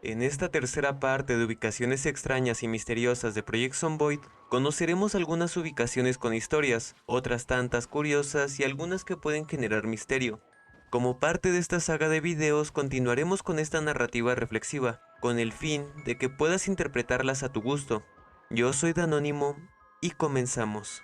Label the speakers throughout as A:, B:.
A: En esta tercera parte de ubicaciones extrañas y misteriosas de Project Zomboid, conoceremos algunas ubicaciones con historias, otras tantas curiosas y algunas que pueden generar misterio. Como parte de esta saga de videos continuaremos con esta narrativa reflexiva, con el fin de que puedas interpretarlas a tu gusto. Yo soy Danónimo y comenzamos.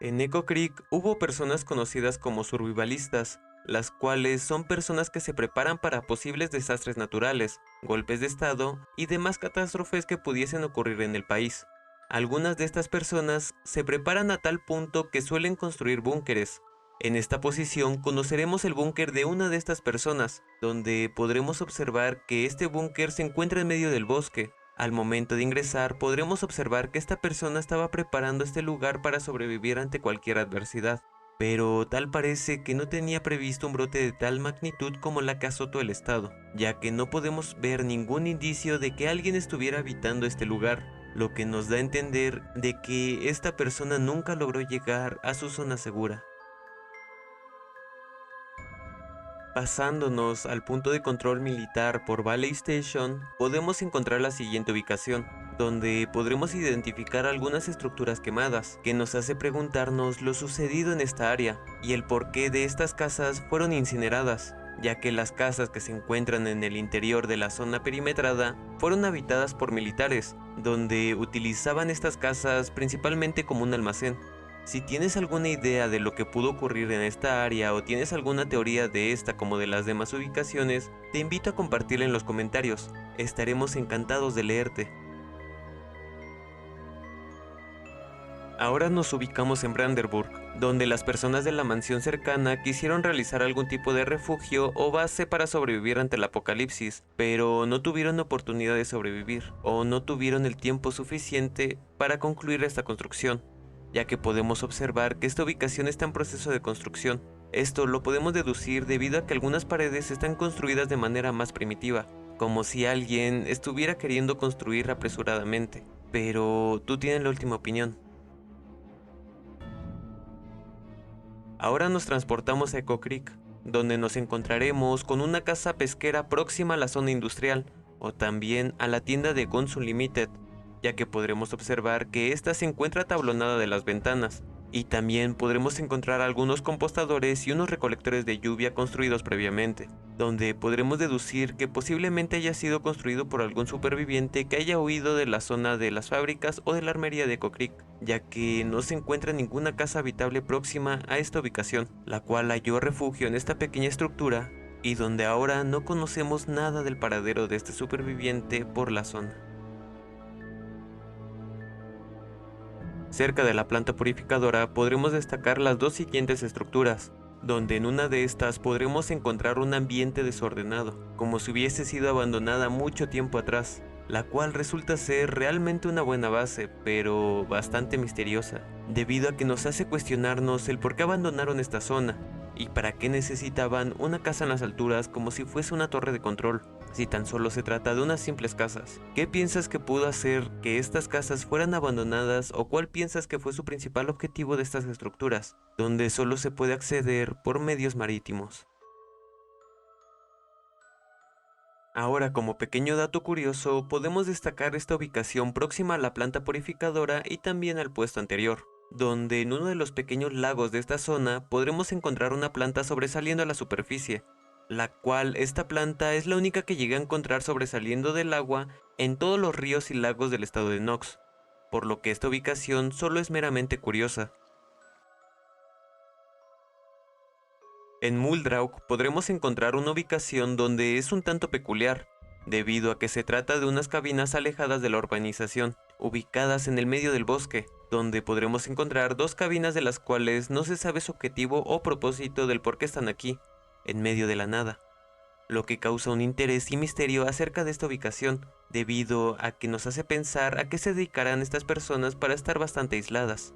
A: En Echo Creek hubo personas conocidas como survivalistas, las cuales son personas que se preparan para posibles desastres naturales, golpes de estado y demás catástrofes que pudiesen ocurrir en el país. Algunas de estas personas se preparan a tal punto que suelen construir búnkeres. En esta posición conoceremos el búnker de una de estas personas, donde podremos observar que este búnker se encuentra en medio del bosque. Al momento de ingresar podremos observar que esta persona estaba preparando este lugar para sobrevivir ante cualquier adversidad, pero tal parece que no tenía previsto un brote de tal magnitud como la que azotó el estado, ya que no podemos ver ningún indicio de que alguien estuviera habitando este lugar, lo que nos da a entender de que esta persona nunca logró llegar a su zona segura. Pasándonos al punto de control militar por Valley Station, podemos encontrar la siguiente ubicación, donde podremos identificar algunas estructuras quemadas, que nos hace preguntarnos lo sucedido en esta área y el porqué de estas casas fueron incineradas, ya que las casas que se encuentran en el interior de la zona perimetrada fueron habitadas por militares, donde utilizaban estas casas principalmente como un almacén. Si tienes alguna idea de lo que pudo ocurrir en esta área o tienes alguna teoría de esta como de las demás ubicaciones, te invito a compartirla en los comentarios. Estaremos encantados de leerte. Ahora nos ubicamos en Brandenburg, donde las personas de la mansión cercana quisieron realizar algún tipo de refugio o base para sobrevivir ante el apocalipsis, pero no tuvieron oportunidad de sobrevivir o no tuvieron el tiempo suficiente para concluir esta construcción, ya que podemos observar que esta ubicación está en proceso de construcción. Esto lo podemos deducir debido a que algunas paredes están construidas de manera más primitiva, como si alguien estuviera queriendo construir apresuradamente. Pero tú tienes la última opinión. Ahora nos transportamos a Echo Creek, donde nos encontraremos con una casa pesquera próxima a la zona industrial, o también a la tienda de Guns Unlimited, ya que podremos observar que esta se encuentra tablonada de las ventanas, y también podremos encontrar algunos compostadores y unos recolectores de lluvia construidos previamente, donde podremos deducir que posiblemente haya sido construido por algún superviviente que haya huido de la zona de las fábricas o de la armería de Echo Creek, ya que no se encuentra ninguna casa habitable próxima a esta ubicación, la cual halló refugio en esta pequeña estructura y donde ahora no conocemos nada del paradero de este superviviente por la zona. Cerca de la planta purificadora podremos destacar las dos siguientes estructuras, donde en una de estas podremos encontrar un ambiente desordenado, como si hubiese sido abandonada mucho tiempo atrás, la cual resulta ser realmente una buena base, pero bastante misteriosa, debido a que nos hace cuestionarnos el por qué abandonaron esta zona, y para qué necesitaban una casa en las alturas como si fuese una torre de control, si tan solo se trata de unas simples casas. ¿Qué piensas que pudo hacer que estas casas fueran abandonadas o cuál piensas que fue su principal objetivo de estas estructuras, donde solo se puede acceder por medios marítimos? Ahora, como pequeño dato curioso, podemos destacar esta ubicación próxima a la planta purificadora y también al puesto anterior, donde en uno de los pequeños lagos de esta zona podremos encontrar una planta sobresaliendo a la superficie, la cual esta planta es la única que llegué a encontrar sobresaliendo del agua en todos los ríos y lagos del estado de Knox, por lo que esta ubicación solo es meramente curiosa. En Muldraug podremos encontrar una ubicación donde es un tanto peculiar, debido a que se trata de unas cabinas alejadas de la urbanización, ubicadas en el medio del bosque, donde podremos encontrar dos cabinas de las cuales no se sabe su objetivo o propósito del por qué están aquí, en medio de la nada, lo que causa un interés y misterio acerca de esta ubicación, debido a que nos hace pensar a qué se dedicarán estas personas para estar bastante aisladas.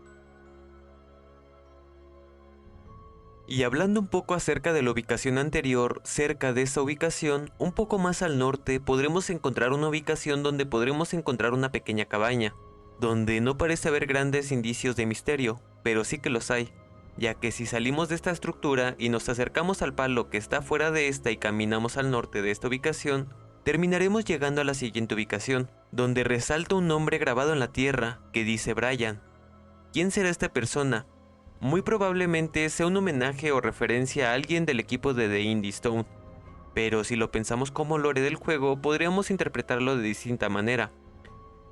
A: Y hablando un poco acerca de la ubicación anterior, cerca de esta ubicación, un poco más al norte, podremos encontrar una ubicación donde podremos encontrar una pequeña cabaña, donde no parece haber grandes indicios de misterio, pero sí que los hay, ya que si salimos de esta estructura y nos acercamos al palo que está fuera de esta y caminamos al norte de esta ubicación, terminaremos llegando a la siguiente ubicación, donde resalta un nombre grabado en la tierra que dice Brian. ¿Quién será esta persona? Muy probablemente sea un homenaje o referencia a alguien del equipo de The Indie Stone, pero si lo pensamos como lore del juego, podríamos interpretarlo de distinta manera.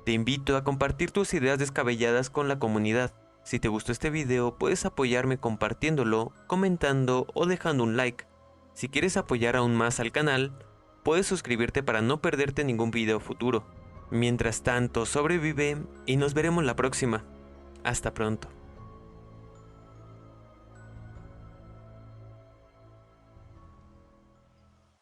A: Te invito a compartir tus ideas descabelladas con la comunidad. Si te gustó este video, puedes apoyarme compartiéndolo, comentando o dejando un like. Si quieres apoyar aún más al canal, puedes suscribirte para no perderte ningún video futuro. Mientras tanto, sobrevive y nos veremos la próxima. Hasta pronto.